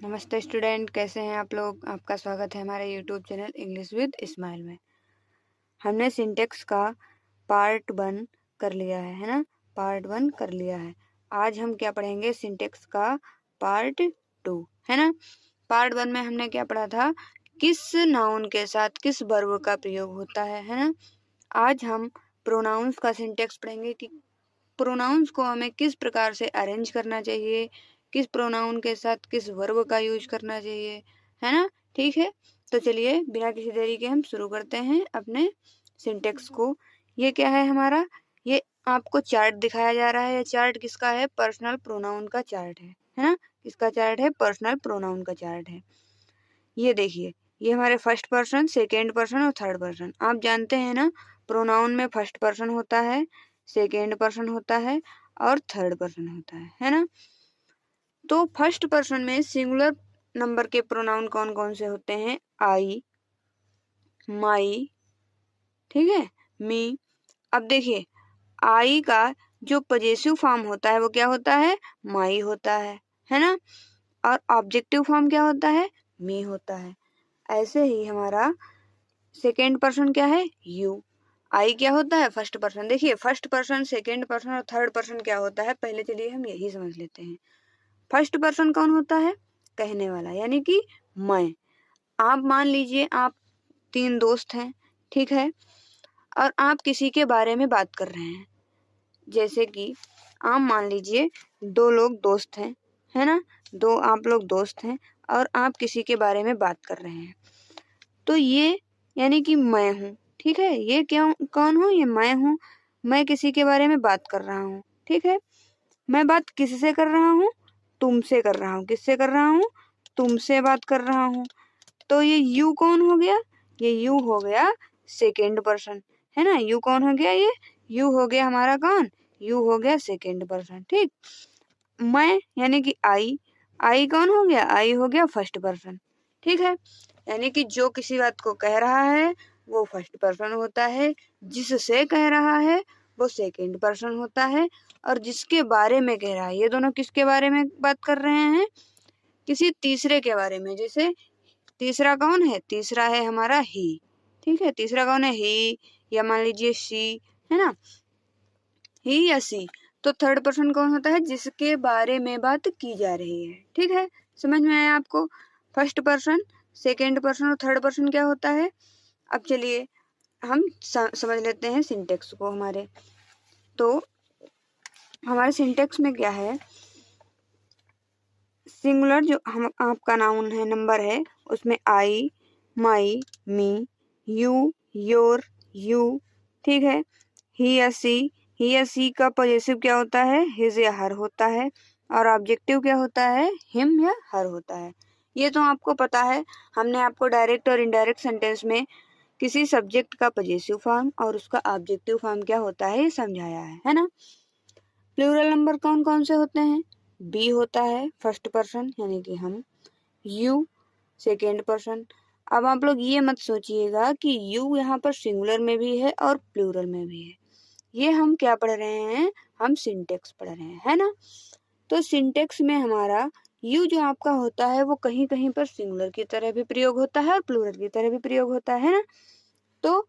नमस्ते स्टूडेंट, कैसे हैं आप लोग। आपका स्वागत है हमारे YouTube channel English with smile में। हमने सिंटेक्स का पार्ट 1 कर लिया है ना। पार्ट 1 कर लिया है। आज हम क्या पढ़ेंगे, सिंटेक्स का पार्ट 2 है ना। पार्ट 1 में हमने क्या पढ़ा था, किस नाउन के साथ किस वर्ब का प्रयोग होता है ना। आज हम प्रोनाउंस का सिंटेक्स पढ़ेंगे कि प्रोनाउंस को हमें किस प्रकार से अरेंज करना चाहिए, किस प्रोनाउन के साथ किस वर्ब का यूज करना चाहिए, है ना। ठीक है, तो चलिए बिना किसी देरी के हम शुरू करते हैं अपने सिंटेक्स को। ये क्या है हमारा, ये आपको चार्ट दिखाया जा रहा है। ये चार्ट किसका है, पर्सनल प्रोनाउन का चार्ट है ना। किसका चार्ट है, पर्सनल प्रोनाउन का चार्ट है। ये देखिए, ये हमारे फर्स्ट पर्सन, सेकेंड पर्सन और थर्ड पर्सन। आप जानते हैं ना, प्रोनाउन में फर्स्ट पर्सन होता है, सेकेंड पर्सन होता है और थर्ड पर्सन होता है ना। तो फर्स्ट पर्सन में सिंगुलर नंबर के प्रोनाउन कौन कौन से होते हैं, आई, माई, ठीक है, मी। अब देखिए, आई का जो पजेसिव फॉर्म होता है वो क्या होता है, माई होता है ना। और ऑब्जेक्टिव फॉर्म क्या होता है, मी होता है। ऐसे ही हमारा सेकेंड पर्सन क्या है, यू। आई क्या होता है, फर्स्ट पर्सन। देखिए, फर्स्ट पर्सन, सेकेंड पर्सन और थर्ड पर्सन क्या होता है, पहले चलिए हम यही समझ लेते हैं। फर्स्ट पर्सन कौन होता है, कहने वाला, यानी कि मैं। आप मान लीजिए आप 3 दोस्त हैं, ठीक है, और आप किसी के बारे में बात कर रहे हैं। जैसे कि आप मान लीजिए 2 लोग दोस्त हैं, है ना। 2 आप लोग दोस्त हैं और आप किसी के बारे में बात कर रहे हैं। तो ये यानी कि मैं हूँ, ठीक है। ये क्यों, कौन हूँ, ये मैं हूँ। मैं किसी के बारे में बात कर रहा हूँ, ठीक है। मैं बात किससे कर रहा हूँ, तुमसे कर रहा हूँ। किससे कर रहा हूँ, तुमसे बात कर रहा हूँ। तो ये यू कौन हो गया, ये यू हो गया सेकेंड पर्सन, है ना। यू कौन हो गया, ये यू हो गया हमारा कौन, यू हो गया सेकेंड पर्सन, ठीक। मैं यानी कि आई कौन हो गया, आई हो गया फर्स्ट पर्सन, ठीक है। यानी कि जो किसी बात को कह रहा है वो फर्स्ट पर्सन होता है, जिससे कह रहा है वो सेकेंड पर्सन होता है, और जिसके बारे में कह रहा है, ये दोनों किसके बारे में बात कर रहे हैं, किसी तीसरे के बारे में। जैसे तीसरा कौन है, तीसरा है हमारा ही, ठीक है। तीसरा कौन है, ही, या मान लीजिए शी, है ना, ही या सी। तो थर्ड पर्सन कौन होता है, जिसके बारे में बात की जा रही है, ठीक है। समझ में आया आपको। फर्स्ट पर्सन, सेकेंड पर्सन और थर्ड पर्सन क्या होता है। अब चलिए हम समझ लेते हैं सिंटेक्स को हमारे। तो हमारे सिंटेक्स में क्या है, सिंगुलर जो हम आपका नाउन है, नंबर है, उसमें आई, माई, मी, यू, योर, यू, ठीक है। ही या सी का पॉजेसिव क्या होता है, हिज या हर होता है, और ऑब्जेक्टिव क्या होता है, हिम या हर होता है। ये तो आपको पता है। हमने आपको डायरेक्ट और इनडायरेक्ट सेंटेंस में किसी सब्जेक्ट का पॉजेसिव फॉर्म और उसका ऑब्जेक्टिव फॉर्म क्या होता है ये समझाया है ना। प्लूरल नंबर कौन कौन से होते हैं, बी होता है फर्स्ट पर्सन यानी कि हम, यू सेकेंड पर्सन। अब आप लोग ये मत सोचिएगा कि यू यहाँ पर सिंगुलर में भी है और प्लूरल में भी है। ये हम क्या पढ़ रहे हैं, हम सिंटेक्स पढ़ रहे हैं, है ना। तो सिंटेक्स में हमारा यू जो आपका होता है वो कहीं कहीं पर सिंगुलर की तरह भी प्रयोग होता है और प्लूरल की तरह भी प्रयोग होता है ना। तो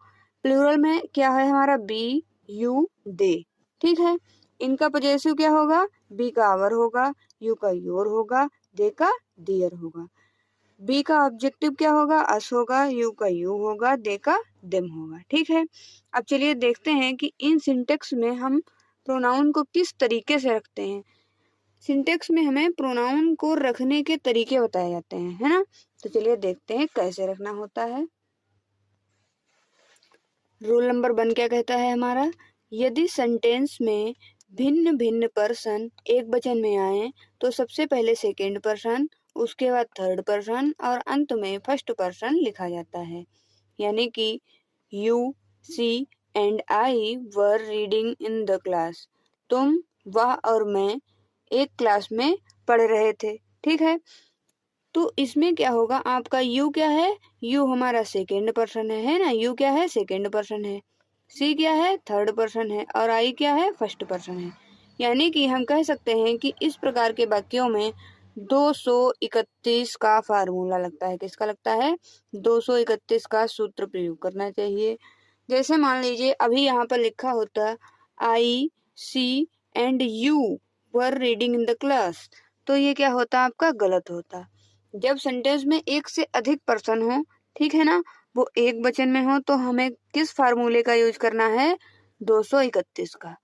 प्लूरल में क्या है हमारा, बी, यू, दे, ठीक है। इनका पॉजेसिव क्या होगा, बी का आवर होगा, यू का योर होगा, दे का दियर होगा। बी का ऑब्जेक्टिव क्या होगा, अस होगा, यू का यू होगा, दे का देम होगा, ठीक है। अब चलिए देखते हैं कि इन सिंटेक्स में हम प्रोनाउन को किस तरीके से रखते हैं। सिंटेक्स में हमें प्रोनाउन को रखने के तरीके बताए जाते हैं, है ना। तो चलिए देखते हैं कैसे रखना होता है। रूल नंबर 1 क्या कहता है हमारा, यदि सेंटेंस में भिन्न भिन्न पर्सन एक वचन में आए तो सबसे पहले सेकेंड पर्सन, उसके बाद थर्ड पर्सन और अंत में फर्स्ट पर्सन लिखा जाता है। यानी कि you, she and I were reading in the class. तुम, वह और मैं एक क्लास में पढ़ रहे थे, ठीक है। तो इसमें क्या होगा, आपका यू क्या है, यू हमारा सेकेंड पर्सन है ना। यू क्या है, सेकेंड पर्सन है। सी क्या है, थर्ड पर्सन है, और आई क्या है, फर्स्ट पर्सन है। यानी कि हम कह सकते हैं कि इस प्रकार के वाक्यों में 231 का फार्मूला लगता है। किसका लगता है? 231 का सूत्र प्रयोग करना चाहिए। जैसे मान लीजिए अभी यहाँ पर लिखा होता I see and you were reading in the class, तो ये क्या होता आपका? गलत होता। जब सेंटेंस में एक से अधिक पर्सन हो, ठीक है ना, वो एक वचन में हो, तो हमें किस फार्मूले का यूज करना है? 231 का,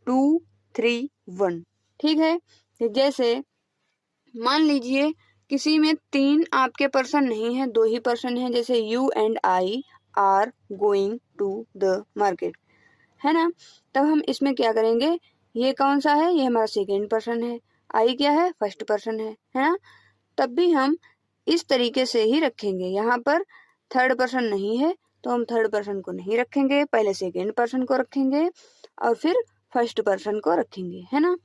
231। ठीक है। तो जैसे मान लीजिए किसी में 3 आपके पर्सन नहीं है, 2 ही पर्सन है, जैसे you and I are going to the market, है ना। तब हम इसमें क्या करेंगे? ये कौन सा है? ये हमारा सेकेंड पर्सन है। आई क्या है? फर्स्ट पर्सन है ना। तब भी हम इस तरीके से ही रखेंगे। यहाँ पर थर्ड पर्सन नहीं है तो हम थर्ड पर्सन को नहीं रखेंगे, पहले सेकेंड पर्सन को रखेंगे और फिर फर्स्ट पर्सन को रखेंगे, है ना।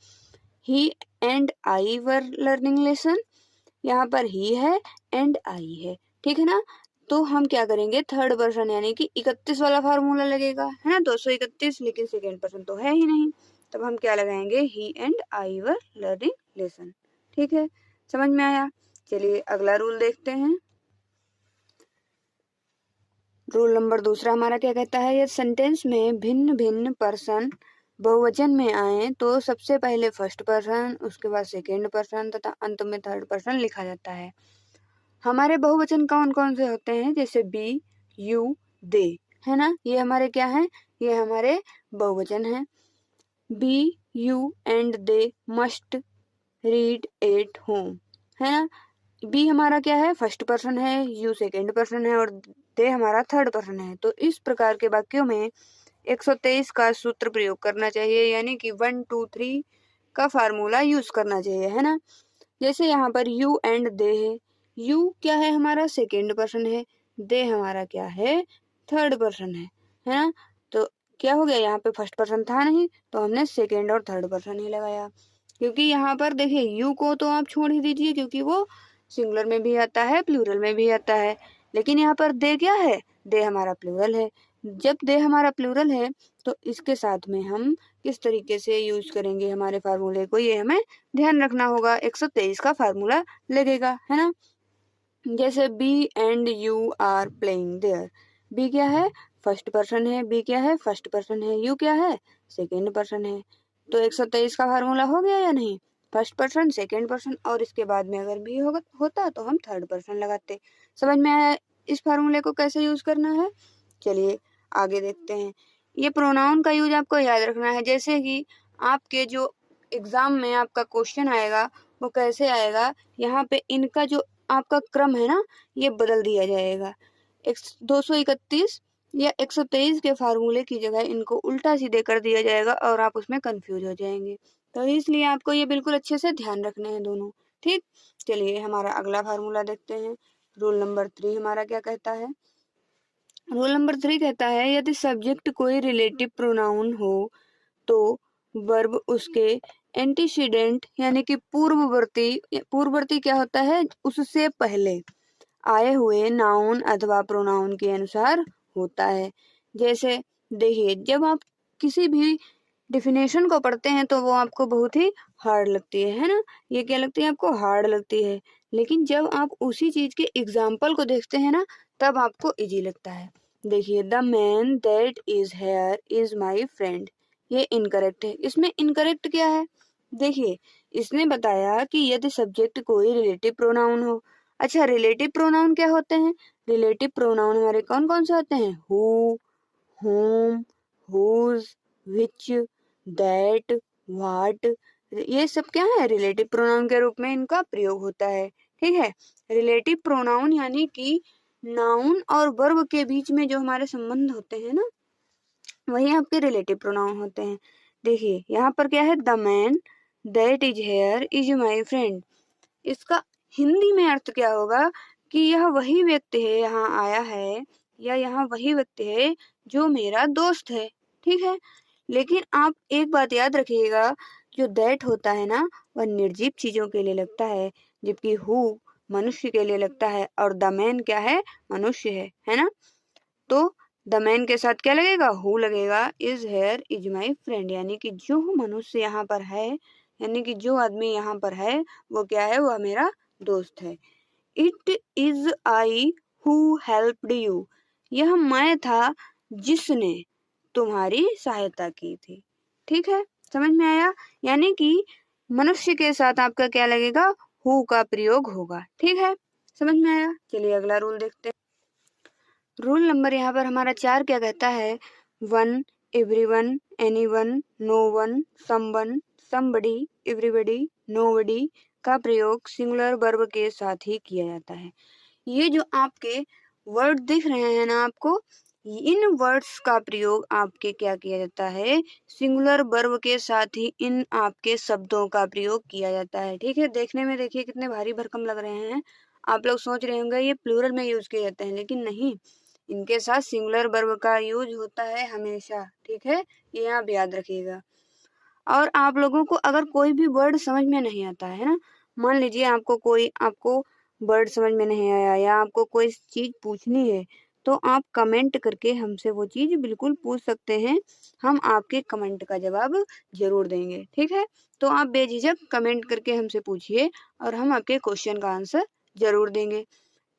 He and I were learning lesson, यहाँ पर ही है एंड आई है, ठीक है ना। तो हम क्या करेंगे? थर्ड पर्सन यानी कि 31 वाला फार्मूला लगेगा, है ना, 231, लेकिन सेकेंड पर्सन तो है ही नहीं, तब हम क्या लगाएंगे? He and I were learning lesson. ठीक है, समझ में आया? चलिए अगला रूल देखते हैं। रूल नंबर 2 हमारा क्या कहता है? यदि सेंटेंस में भिन्न भिन्न पर्सन बहुवचन में आए तो सबसे पहले फर्स्ट पर्सन, उसके बाद सेकेंड पर्सन तथा अंत में थर्ड पर्सन लिखा जाता है। हमारे बहुवचन कौन कौन से होते हैं? जैसे बी, यू, दे, है ना, ये हमारे क्या हैं? ये हमारे बहुवचन हैं। We, you and they must read at home, है ना। बी हमारा क्या है? फर्स्ट पर्सन है, यू सेकेंड पर्सन है और दे हमारा थर्ड पर्सन है। तो इस प्रकार के वाक्यों में 123 का सूत्र प्रयोग करना चाहिए, यानी कि 1 2 3 का फार्मूला यूज करना चाहिए, है ना। जैसे यहाँ पर यू एंड दे है, यू क्या है? हमारा सेकेंड पर्सन है, दे हमारा क्या है? थर्ड पर्सन है ना। तो क्या हो गया? यहाँ पे फर्स्ट पर्सन था नहीं तो हमने सेकेंड और थर्ड पर्सन ही लगाया। क्योंकि यहाँ पर देखिए यू को तो आप छोड़ ही दीजिए क्योंकि वो सिंगुलर में भी आता है, प्लूरल में भी आता है, लेकिन यहाँ पर दे क्या है? दे हमारा प्लूरल है। जब दे हमारा प्लूरल है तो इसके साथ में हम किस तरीके से यूज करेंगे हमारे फार्मूले को, ये हमें ध्यान रखना होगा। 123 का फार्मूला लगेगा, है ना। जैसे we and you are playing there, we क्या है? फर्स्ट पर्सन है, बी क्या है? फर्स्ट पर्सन है, यू क्या है? सेकेंड पर्सन है। तो 123 का फार्मूला हो गया या नहीं? फर्स्ट पर्सन, सेकेंड पर्सन और इसके बाद में अगर बी होता तो हम थर्ड पर्सन लगाते। समझ में आया इस फार्मूले को कैसे यूज करना है? चलिए आगे देखते हैं। ये प्रोनाउन का यूज आपको याद रखना है। जैसे कि आपके जो एग्जाम में आपका क्वेश्चन आएगा वो कैसे आएगा, यहाँ पे इनका जो आपका क्रम है ना ये बदल दिया जाएगा। 231 या 123 के फार्मूले की जगह इनको उल्टा सीधे कर दिया जाएगा और आप उसमें कंफ्यूज हो जाएंगे। तो इसलिए आपको ये बिल्कुल अच्छे से ध्यान रखने हैं दोनों। ठीक, चलिए हमारा अगला फार्मूला देखते हैं। रूल नंबर 3 हमारा क्या कहता है? रूल नंबर 3 कहता है यदि सब्जेक्ट कोई रिलेटिव प्रोनाउन हो तो वर्ब उसके एंटीसीडेंट यानी कि पूर्ववर्ती क्या होता है? उससे पहले आए हुए नाउन अथवा प्रोनाउन के अनुसार होता है। जैसे देखिए जब आप किसी भी डिफिनेशन को पढ़ते हैं तो वो आपको बहुत ही हार्ड लगती है ना। ये क्या लगती है आपको? हार्ड लगती है। लेकिन जब आप उसी चीज के एग्जाम्पल को देखते हैं ना तब आपको इजी लगता है। देखिए the man that is here is my friend, ये इनकरेक्ट है। इसमें इनकरेक्ट क्या है? देखिए इसने बताया कि यदि सब्जेक्ट कोई रिलेटिव प्रोनाउन हो। अच्छा रिलेटिव प्रोनाउन क्या होते हैं? रिलेटिव प्रोनाउन हमारे कौन कौन से होते हैं? Who, whom, whose, which, that, what, ये सब क्या है? रिलेटिव प्रोनाउन के रूप में इनका प्रयोग होता है। ठीक है, रिलेटिव प्रोनाउन यानी कि नाउन और वर्ब के बीच में जो हमारे संबंध होते हैं ना वही आपके रिलेटिव प्रोनाउन होते हैं। देखिए यहाँ पर क्या है? The man that is here is my friend, इसका हिंदी में अर्थ क्या होगा कि यह वही व्यक्ति है यहाँ आया है या यहाँ वही व्यक्ति है जो मेरा दोस्त है। ठीक है, लेकिन आप एक बात याद रखिएगा, जो दैट होता है ना वह निर्जीव चीजों के लिए लगता है, जबकि हु मनुष्य के लिए लगता है और द मैन क्या है? मनुष्य है ना। तो द मैन के साथ क्या लगेगा? हु लगेगा। Is here is my friend, यानी कि जो मनुष्य यहाँ पर है यानी कि जो आदमी यहाँ पर है वो क्या है, वह मेरा दोस्त है। It is I who helped you, यह मैं था जिसने तुम्हारी सहायता की थी। ठीक है, समझ में आया? यानी कि मनुष्य के साथ आपका क्या लगेगा, हु का प्रयोग होगा। ठीक है, समझ में आया? चलिए अगला रूल देखते हैं। रूल नंबर यहाँ पर हमारा 4 क्या कहता है, one, everyone, anyone, no one, someone, somebody, everybody, nobody का प्रयोग सिंगुलर वर्ब के साथ ही किया जाता है। ये जो आपके वर्ड दिख रहे हैं ना आपको, इन वर्ड्स का प्रयोग आपके क्या किया जाता है, सिंगुलर वर्ब के साथ ही इन आपके शब्दों का प्रयोग किया जाता है। ठीक है, देखने में देखिए कितने भारी भरकम लग रहे हैं। आप लोग सोच रहे होंगे ये प्लूरल में यूज किए जाते हैं, लेकिन नहीं, इनके साथ सिंगुलर वर्ब का यूज होता है हमेशा। ठीक है, ये आप याद रखिएगा। और आप लोगों को अगर कोई भी वर्ड समझ में नहीं आता है ना, मान लीजिए आपको वर्ड समझ में नहीं आया या आपको कोई चीज पूछनी है, तो आप कमेंट करके हमसे वो चीज बिल्कुल पूछ सकते हैं। हम आपके कमेंट का जवाब जरूर देंगे। ठीक है, तो आप बेझिझक कमेंट करके हमसे पूछिए और हम आपके क्वेश्चन का आंसर जरूर देंगे।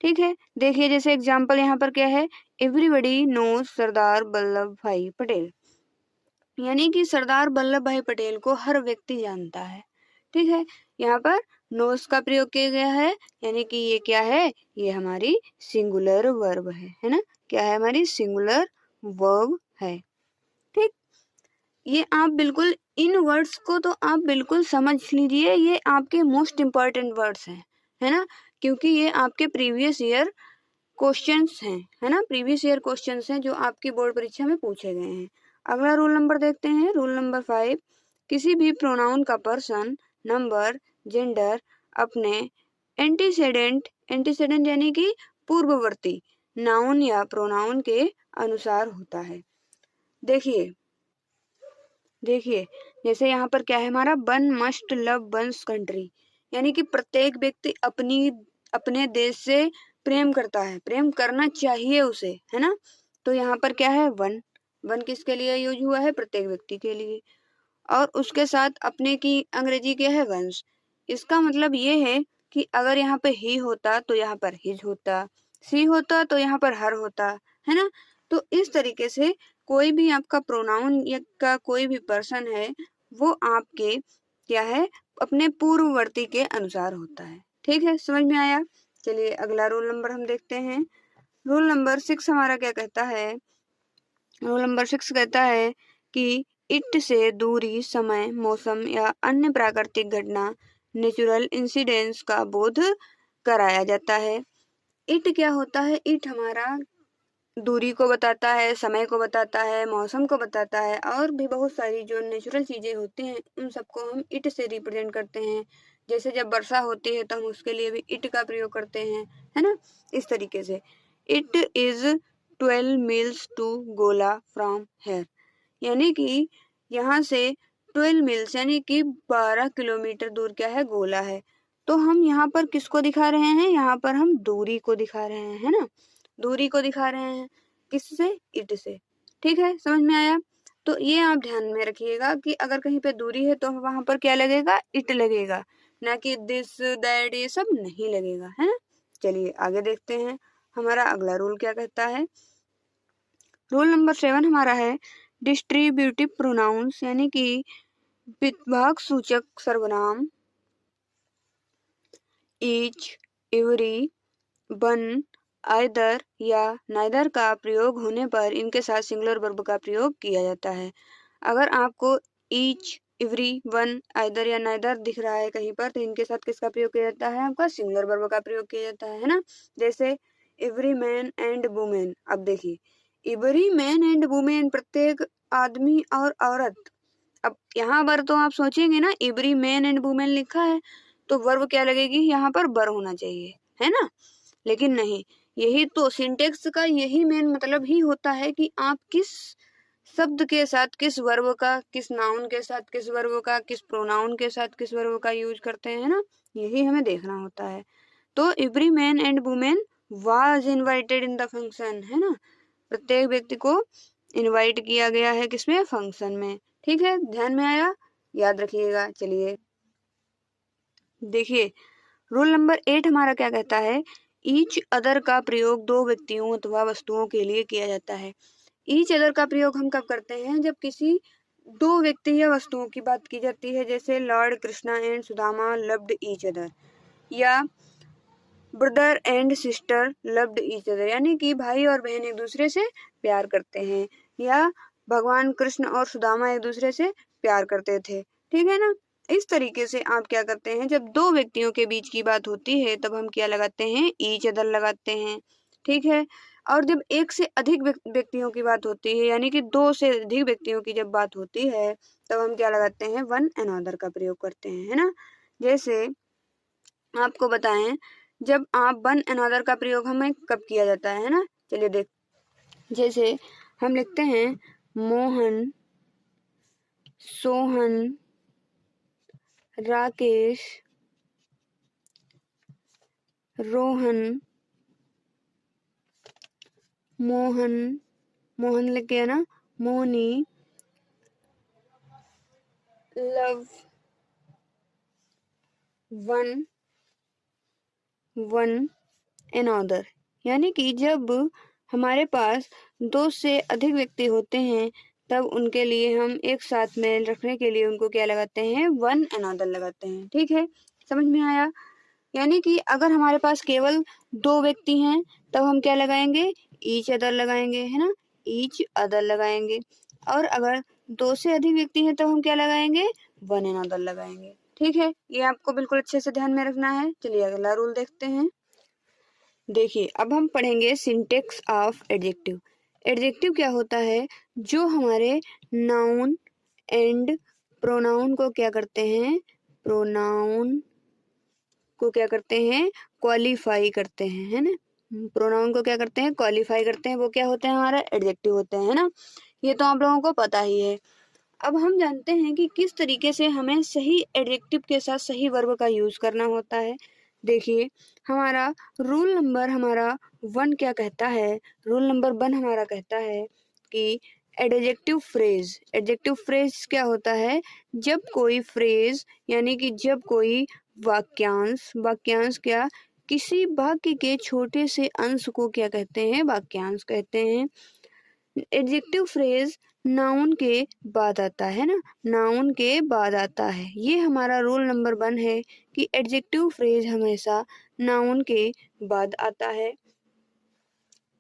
ठीक है, देखिए जैसे एग्जाम्पल यहाँ पर क्या है, एवरीबडी नोज सरदार वल्लभ भाई पटेल, यानी कि सरदार वल्लभ भाई पटेल को हर व्यक्ति जानता है। ठीक है, यहाँ पर नोस का प्रयोग किया गया है, यानी कि ये क्या है, ये हमारी सिंगुलर वर्ब है ना, क्या है, हमारी सिंगुलर वर्ब है। ठीक, ये आप बिल्कुल इन वर्ड्स को तो आप बिल्कुल समझ लीजिए, ये आपके मोस्ट इम्पॉर्टेंट वर्ड्स हैं, है ना, क्योंकि ये आपके प्रीवियस ईयर क्वेश्चंस हैं, है ना, प्रीवियस ईयर क्वेश्चंस हैं जो आपकी बोर्ड परीक्षा में पूछे गए हैं। अगला रूल नंबर देखते हैं, रूल नंबर 5, किसी भी प्रोनाउन का पर्सन, नंबर, जेंडर अपने एंटीसेडेंट यानी कि पूर्ववर्ती नाउन या प्रोनाउन के अनुसार होता है। देखिए जैसे यहाँ पर क्या है हमारा, one must love one's country, यानी कि प्रत्येक व्यक्ति अपने देश से प्रेम करता है, प्रेम करना चाहिए उसे, है ना। तो यहाँ पर क्या है, वन किसके लिए यूज हुआ है, प्रत्येक व्यक्ति के लिए, और उसके साथ अपने की अंग्रेजी क्या है, वंस। इसका मतलब ये है कि अगर यहाँ पे ही होता तो यहाँ पर हिज होता, सी होता तो यहाँ पर हर होता, है ना। तो इस तरीके से कोई भी आपका प्रोनाउन या का कोई भी पर्सन है, वो आपके क्या है, अपने पूर्ववर्ती के अनुसार होता है। ठीक है, समझ में आया? चलिए अगला रूल नंबर हम देखते हैं। रूल नंबर 6 हमारा क्या कहता है, रूल नंबर 6 कहता है कि इट से दूरी, समय, मौसम या अन्य प्राकृतिक घटना, नेचुरल इंसिडेंट्स का बोध कराया जाता है। इट क्या होता है, इट हमारा दूरी को बताता है, समय को बताता है, मौसम को बताता है, और भी बहुत सारी जो नेचुरल चीजें होती हैं उन सबको हम इट से रिप्रेजेंट करते हैं। जैसे जब वर्षा होती है तो हम उसके लिए भी इट का प्रयोग करते हैं, है ना। इस तरीके से इट इज 12 मील्स टू गोला फ्रॉम हेयर, यानी कि यहाँ से 12 मील्स यानी कि 12 किलोमीटर दूर क्या है, गोला है। तो हम यहाँ पर किसको दिखा रहे हैं, यहाँ पर हम दूरी को दिखा रहे हैं, है ना, दूरी को दिखा रहे हैं, किससे, इट से। ठीक है, समझ में आया? तो ये आप ध्यान में रखिएगा कि अगर कहीं पे दूरी है तो वहां पर क्या लगेगा, इट लगेगा, ना कि दिस दैट, ये सब नहीं लगेगा, है ना। चलिए आगे देखते हैं, हमारा अगला रूल क्या कहता है। रूल नंबर 7 हमारा है डिस्ट्रीब्यूटिव प्रोनाउंस, यानी कि विभाग सूचक सर्वनाम, ईच, एवरी, वन, आइदर या नाइदर का प्रयोग होने पर इनके साथ सिंगुलर वर्ब का प्रयोग किया जाता है। अगर आपको ईच, एवरी, वन, आइदर या नाइदर दिख रहा है कहीं पर, तो इनके साथ किसका प्रयोग किया जाता है, आपका सिंगुलर वर्ब का प्रयोग किया जाता है ना। जैसे एवरी मैन एंड वुमेन, अब देखिए एवरी मैन एंड वुमेन, प्रत्येक आदमी और औरत। अब यहाँ पर तो आप सोचेंगे ना, एवरी मैन एंड वुमेन लिखा है तो वर्ब क्या लगेगी, यहाँ पर बर होना चाहिए, है ना। लेकिन नहीं, यही तो सिंटेक्स का यही मेन मतलब ही होता है कि आप किस शब्द के साथ किस वर्ब का, किस नाउन के साथ किस वर्ब का, किस प्रोनाउन के साथ किस वर्ब का यूज करते हैं ना, यही हमें देखना होता है। तो every man and women was invited in the function, है ना, प्रत्येक व्यक्ति को इनवाइट किया गया है किसमें, फंक्शन में। ठीक है, ध्यान में आया, याद रखिएगा। चलिए देखिए रूल नंबर 8 हमारा क्या कहता है, ईच अदर का प्रयोग दो व्यक्तियों अथवा वस्तुओं के लिए किया जाता है। ईच अदर का प्रयोग हम कब करते हैं, जब किसी दो व्यक्ति या वस्तुओं की बात की जाती है, जैसे lord Krishna and Sudama loved each other, या brother and sister loved each other, यानी कि भाई और बहन एक दूसरे से प्यार करते हैं, या भगवान कृष्ण और सुदामा एक दूसरे से प्यार करते थे। ठीक है ना। इस तरीके से आप क्या करते हैं, जब दो व्यक्तियों के बीच की बात होती है तब हम क्या लगाते हैं, ईच अदर लगाते हैं। ठीक है। और जब एक से अधिक व्यक्तियों की बात होती है, यानी कि दो से अधिक व्यक्तियों की जब बात होती है तब हम क्या लगाते हैं, वन अनदर का प्रयोग करते हैं, है ना। जैसे आपको बताएं, जब आप वन अनदर का प्रयोग हमें कब किया जाता है ना, चलिए देख, जैसे हम लिखते हैं मोहन, सोहन, राकेश, रोहन, मोहन, मोहन लिख गया ना, मोहनी, लव, वन, वन अनदर, यानी कि जब हमारे पास दो से अधिक व्यक्ति होते हैं तब उनके लिए हम एक साथ में रखने के लिए उनको क्या लगाते हैं, वन अनदर लगाते हैं। ठीक है, समझ में आया। यानी कि अगर हमारे पास केवल दो व्यक्ति हैं तब हम क्या लगाएंगे, ईच अदर लगाएंगे, है ना, ईच अदर लगाएंगे। और अगर दो से अधिक व्यक्ति हैं तब हम क्या लगाएंगे, वन अनदर लगाएंगे। ठीक है, ये आपको बिल्कुल अच्छे से ध्यान में रखना है। चलिए अगला रूल देखते हैं। देखिए अब हम पढ़ेंगे सिंटेक्स ऑफ एडजेक्टिव। एडजेक्टिव क्या होता है, जो हमारे नाउन एंड प्रोनाउन को क्या करते हैं, प्रोनाउन को क्या करते हैं, क्वालिफाई करते हैं, है ना। प्रोनाउन को क्या करते हैं, क्वालिफाई करते हैं, वो क्या होते हैं, हमारा एडजेक्टिव होते हैं, है ना। ये तो आप लोगों को पता ही है। अब हम जानते हैं कि किस तरीके से हमें सही एडजेक्टिव के साथ सही वर्ब का यूज करना होता है। देखिए हमारा रूल नंबर हमारा 1 क्या कहता है, रूल नंबर 1 हमारा कहता है कि एडजेक्टिव फ्रेज क्या होता है, जब कोई फ्रेज यानी कि जब कोई वाक्यांश क्या, किसी वाक्य के छोटे से अंश को क्या कहते हैं, वाक्यांश कहते हैं। एडजेक्टिव फ्रेज नाउन के बाद आता है ना, नाउन के बाद आता है। ये हमारा रूल नंबर 1 है कि एडजेक्टिव फ्रेज हमेशा नाउन के बाद आता है।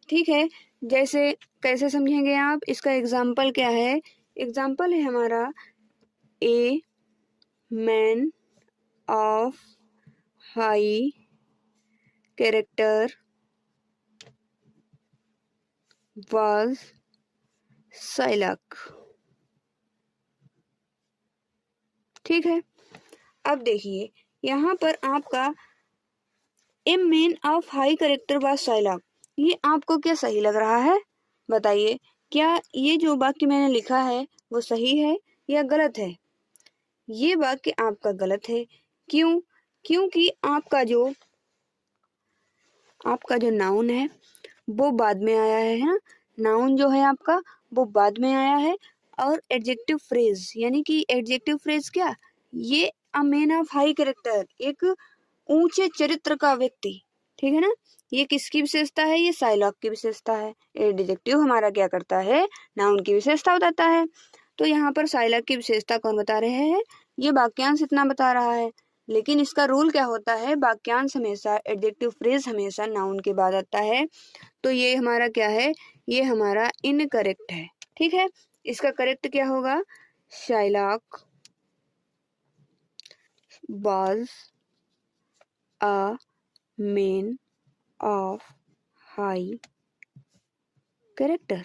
ठीक है, जैसे कैसे समझेंगे आप, इसका एग्जाम्पल क्या है, एग्जाम्पल है हमारा a man of high character was Shylock. ठीक है, अब देखिए यहाँ पर आपका a man of high character was Shylock, ये आपको क्या सही लग रहा है, बताइए। क्या ये जो वाक्य मैंने लिखा है वो सही है या गलत है? ये वाक्य आपका गलत है। क्यों? क्योंकि आपका जो नाउन है वो बाद में आया है ना, नाउन जो है आपका वो बाद में आया है। और एडजेक्टिव फ्रेज यानी कि एडजेक्टिव फ्रेज क्या, ये a man of high character, एक ऊंचे चरित्र का व्यक्ति। ठीक है ना, ये किसकी विशेषता है, ये साइलॉक की विशेषता है। एडजेक्टिव हमारा क्या करता है, नाउन की विशेषता बताता है। तो यहाँ पर साइलॉक की विशेषता कौन बता रहे हैं, ये वाक्यांश इतना बता रहा है। लेकिन इसका रूल क्या होता है, वाक्यांश हमेशा एडजेक्टिव फ्रेज हमेशा नाउन के बाद आता है। तो ये हमारा क्या है, ये हमारा इनकरेक्ट है। ठीक है, इसका करेक्ट क्या होगा, Shylock was a man of high character.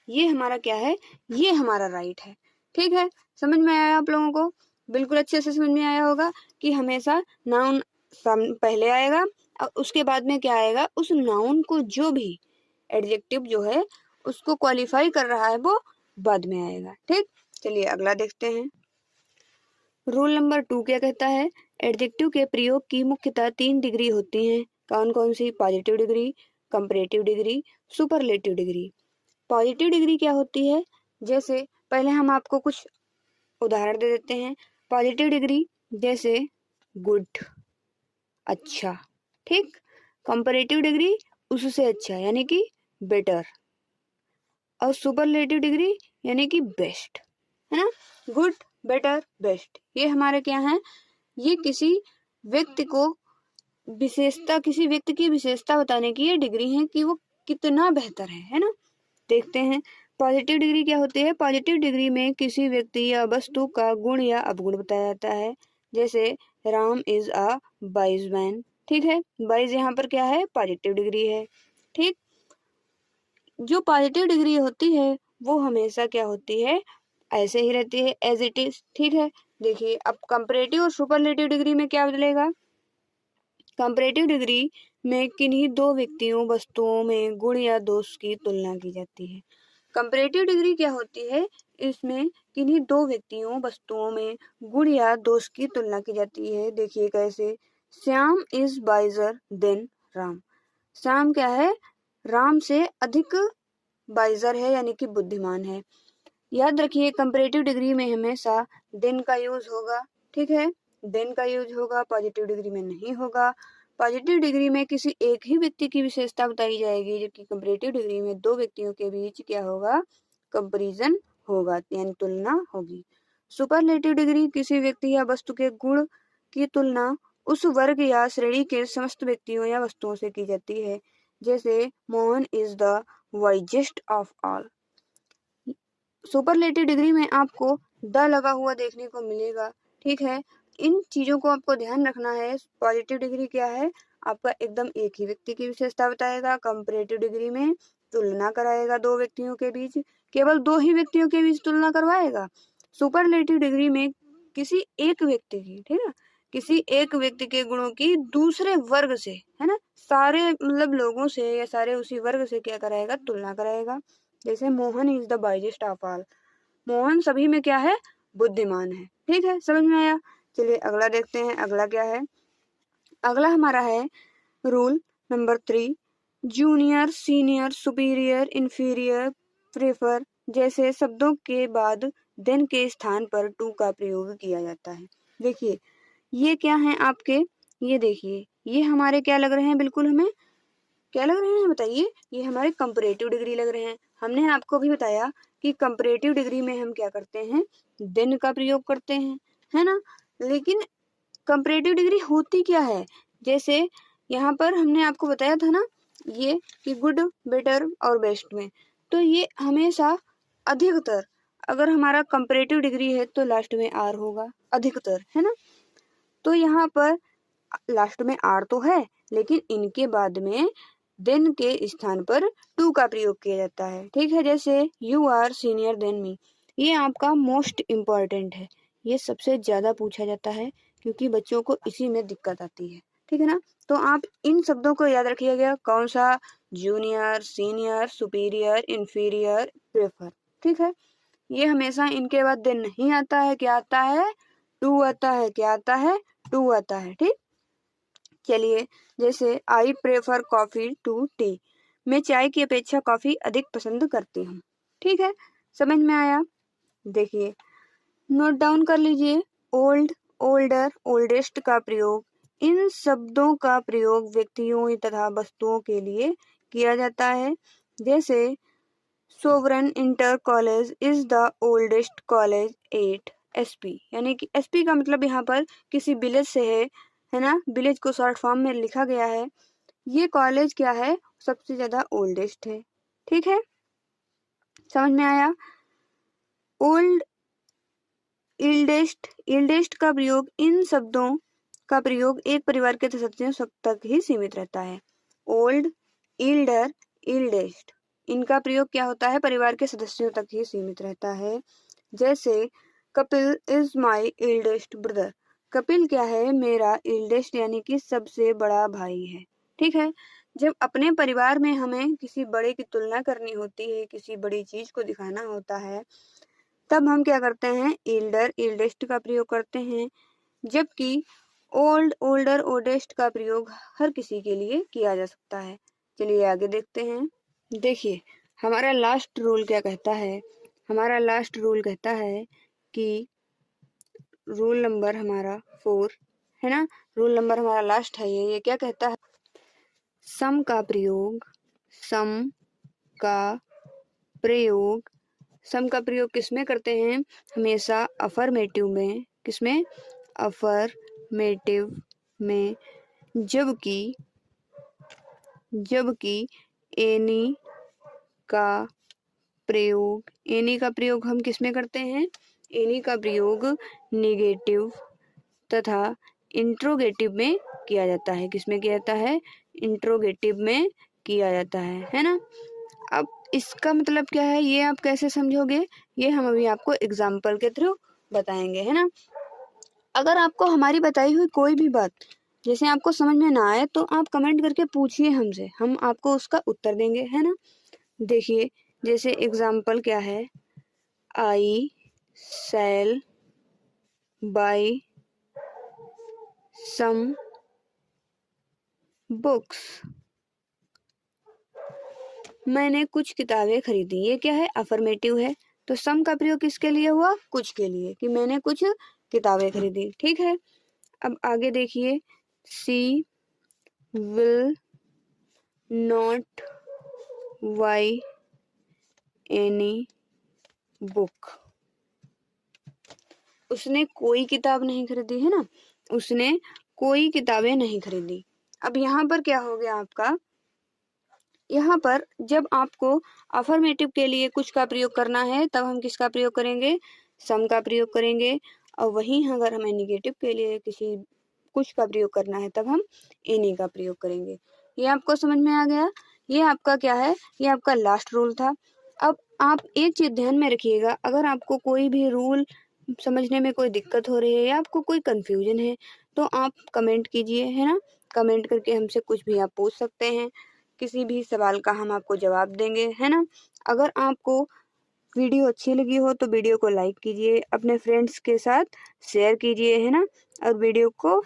ये हमारा क्या है, ये हमारा राइट है। ठीक है, समझ में आया आप लोगों को, बिल्कुल अच्छे से समझ में आया होगा कि हमेशा नाउन पहले आएगा और उसके बाद में क्या आएगा, उस नाउन को जो भी एडजेक्टिव जो है उसको क्वालिफाई कर रहा है वो बाद में आएगा। ठीक, चलिए अगला देखते हैं। रूल नंबर 2 क्या कहता है, एडजेक्टिव के प्रयोग की मुख्यतः 3 डिग्री होती हैं। कौन कौन सी, positive degree, comparative degree, superlative degree. Positive degree क्या होती है, जैसे पहले हम आपको कुछ उदाहरण दे देते हैं। पॉजिटिव डिग्री जैसे गुड, अच्छा, ठीक। कंपैरेटिव डिग्री उससे अच्छा यानी कि बेटर, और सुपरलेटिव डिग्री यानी कि बेस्ट, है ना। गुड, बेटर, बेस्ट, ये हमारे क्या है, ये किसी व्यक्ति को विशेषता, किसी व्यक्ति की विशेषता बताने की ये डिग्री है कि वो कितना बेहतर है ना। देखते हैं पॉजिटिव डिग्री क्या होती है। पॉजिटिव डिग्री में किसी व्यक्ति या वस्तु का गुण या अवगुण बताया जाता है। जैसे Ram is a wise man, ठीक है। वाइज यहाँ पर क्या है, पॉजिटिव डिग्री है, ठीक। जो पॉजिटिव डिग्री होती है वो हमेशा क्या होती है, ऐसे ही रहती है एज इट इज, ठीक है। देखिए अब कंपैरेटिव और सुपरलेटिव डिग्री में क्या बदलेगा। कंपैरेटिव डिग्री में किन्हीं दो व्यक्तियों वस्तुओं में गुण या दोष की तुलना की जाती है। कंपैरेटिव डिग्री क्या होती है, इसमें किन्हीं दो व्यक्तियों वस्तुओं में गुण या दोष की तुलना की जाती है। देखिए कैसे, Shyam is visor then Ram. Shyam क्या है, राम से अधिक वाइजर है यानी कि बुद्धिमान है। याद रखिए कंपैरेटिव डिग्री में हमेशा देन का यूज होगा, ठीक है। देन का यूज होगा, पॉजिटिव डिग्री में नहीं होगा। पॉजिटिव डिग्री में किसी एक ही व्यक्ति की विशेषता बताई जाएगी, जबकि कंपैरेटिव डिग्री में दो व्यक्तियों के बीच क्या होगा, कंपैरिजन होगा यानी तुलना होगी। सुपरलेटिव डिग्री किसी व्यक्ति या वस्तु के गुण की तुलना उस वर्ग या श्रेणी के समस्त व्यक्तियों या वस्तुओं से की जाती है। जैसे Mohan is the wisest of all. Superlative degree में आपको द लगा हुआ देखने को मिलेगा, ठीक है। इन चीजों को आपको ध्यान रखना है। पॉजिटिव डिग्री क्या है, आपका एकदम एक ही व्यक्ति की विशेषता बताएगा। कंपैरेटिव डिग्री में तुलना कराएगा दो व्यक्तियों के बीच, केवल दो ही व्यक्तियों के बीच तुलना करवाएगा। सुपरलेटिव डिग्री में किसी एक व्यक्ति की, ठीक है, किसी एक व्यक्ति के गुणों की दूसरे वर्ग से, है ना, सारे मतलब लोगों से या सारे उसी वर्ग से क्या कराएगा, तुलना कराएगा। जैसे Mohan is the wisest of all, Mohan सभी में क्या है, बुद्धिमान है, ठीक है। समझ में आया। चलिए अगला देखते हैं, अगला क्या है। अगला हमारा है rule number 3, junior, senior, superior, inferior, prefer जैसे शब्दों के बाद देन के स्थान पर टू का प्रयोग किया जाता है। देखिए ये क्या है आपके, ये देखिए ये हमारे क्या लग रहे हैं, बिल्कुल हमें क्या लग रहे हैं बताइए, ये हमारे कंपैरेटिव डिग्री लग रहे हैं। हमने आपको भी बताया कि कंपैरेटिव डिग्री में हम क्या करते हैं, देन का प्रयोग करते हैं, है ना। लेकिन कंपैरेटिव डिग्री होती क्या है, जैसे यहाँ पर हमने आपको बताया था ना ये कि गुड, बेटर और बेस्ट में, तो ये हमेशा अधिकतर, अगर हमारा कंपैरेटिव डिग्री है तो लास्ट में आर होगा, अधिकतर, है ना। तो यहाँ पर लास्ट में आर तो है, लेकिन इनके बाद में देन के स्थान पर टू का प्रयोग किया जाता है, ठीक है। जैसे you are senior than me, ये आपका मोस्ट इम्पॉर्टेंट है, ये सबसे ज्यादा पूछा जाता है क्योंकि बच्चों को इसी में दिक्कत आती है, ठीक है ना। तो आप इन शब्दों को याद रखिएगा, कौन सा, junior, senior, superior, inferior, prefer, ठीक है। ये हमेशा इनके बाद देन नहीं आता है, क्या आता है, टू आता है, क्या आता है, टू आता है, ठीक। चलिए जैसे I prefer coffee to tea, मैं चाय की अपेक्षा कॉफी अधिक पसंद करती हूँ, ठीक है। समझ में आया। देखिए नोट डाउन कर लीजिए, ओल्ड, ओल्डर, ओल्डेस्ट का प्रयोग, इन शब्दों का प्रयोग व्यक्तियों तथा वस्तुओं के लिए किया जाता है। जैसे sovereign inter college is the oldest college eight SP, यानी कि एसपी का मतलब यहाँ पर किसी विलेज से है ना, विलेज को शॉर्ट फॉर्म में लिखा गया है। ये कॉलेज क्या है, सबसे ज्यादा ओल्डेस्ट है, ठीक है। समझ में आया। ओल्ड, इल्डेस्ट, इल्डेस्ट का प्रयोग, इन शब्दों का प्रयोग एक परिवार के सदस्यों तक ही सीमित रहता है। ओल्ड, इल्डर, इल्डेस्ट, इनका प्रयोग क्या होता है, परिवार के सदस्यों तक ही सीमित रहता है। जैसे Kapil is my eldest brother, Kapil क्या है, मेरा इल्डेस्ट यानी कि सबसे बड़ा भाई है, ठीक है। जब अपने परिवार में हमें किसी बड़े की तुलना करनी होती है, किसी बड़ी चीज को दिखाना होता है, तब हम क्या करते हैं, इल्डर, इल्डेस्ट का प्रयोग करते हैं। जबकि ओल्ड, ओल्डर, ओल्डेस्ट का प्रयोग हर किसी के लिए किया जा सकता है। चलिए आगे देखते हैं। देखिए हमारा लास्ट रूल क्या कहता है, हमारा लास्ट रूल कहता है कि रूल नंबर हमारा 4 है ना, रूल नंबर हमारा लास्ट है ये क्या कहता है, सम का प्रयोग सम का प्रयोग किसमें करते हैं, हमेशा अफर्मेटिव में, किसमें, अफर्मेटिव में, जबकि एनी का प्रयोग हम किसमें करते हैं, एनी का प्रयोग नेगेटिव तथा इंट्रोगेटिव में किया जाता है, किसमें किया जाता है, इंट्रोगेटिव में किया जाता है ना। अब इसका मतलब क्या है, ये आप कैसे समझोगे, ये हम अभी आपको एग्जाम्पल के थ्रू बताएंगे, है ना। अगर आपको हमारी बताई हुई कोई भी बात जैसे आपको समझ में ना आए तो आप कमेंट करके पूछिए हमसे, हम आपको उसका उत्तर देंगे, है ना। देखिए जैसे एग्जाम्पल क्या है, आई शैल बाय सम बुक्स, मैंने कुछ किताबें खरीदी, ये क्या है, अफर्मेटिव है, तो सम का प्रयोग किसके लिए हुआ, कुछ के लिए, कि मैंने कुछ किताबें खरीदी, ठीक है। अब आगे देखिए, she will not buy any book, उसने कोई किताब नहीं खरीदी, है ना, उसने कोई किताबें नहीं खरीदी। अब यहाँ पर क्या हो गया आपका, यहाँ पर जब आपको अफर्मेटिव के लिए कुछ का प्रयोग करना है तब हम किसका प्रयोग करेंगे, सम का प्रयोग करेंगे, और वहीं अगर हमें निगेटिव के लिए किसी कुछ का प्रयोग करना है तब हम एनी का प्रयोग करेंगे। ये आपको समझ में आ गया, ये आपका क्या है, ये आपका लास्ट रूल था। अब आप एक चीज ध्यान में रखिएगा, अगर आपको कोई भी रूल समझने में कोई दिक्कत हो रही है या आपको कोई कंफ्यूजन है तो आप कमेंट कीजिए, है ना, कमेंट करके हमसे कुछ भी आप पूछ सकते हैं, किसी भी सवाल का हम आपको जवाब देंगे, है ना। अगर आपको वीडियो अच्छी लगी हो तो वीडियो को लाइक कीजिए, अपने फ्रेंड्स के साथ शेयर कीजिए, है ना, और वीडियो को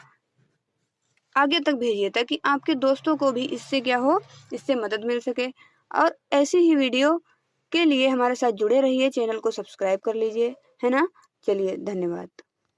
आगे तक भेजिए ताकि आपके दोस्तों को भी इससे क्या हो, इससे मदद मिल सके। और ऐसी ही वीडियो के लिए हमारे साथ जुड़े रहिए, चैनल को सब्सक्राइब कर लीजिए, है ना। चलिए धन्यवाद।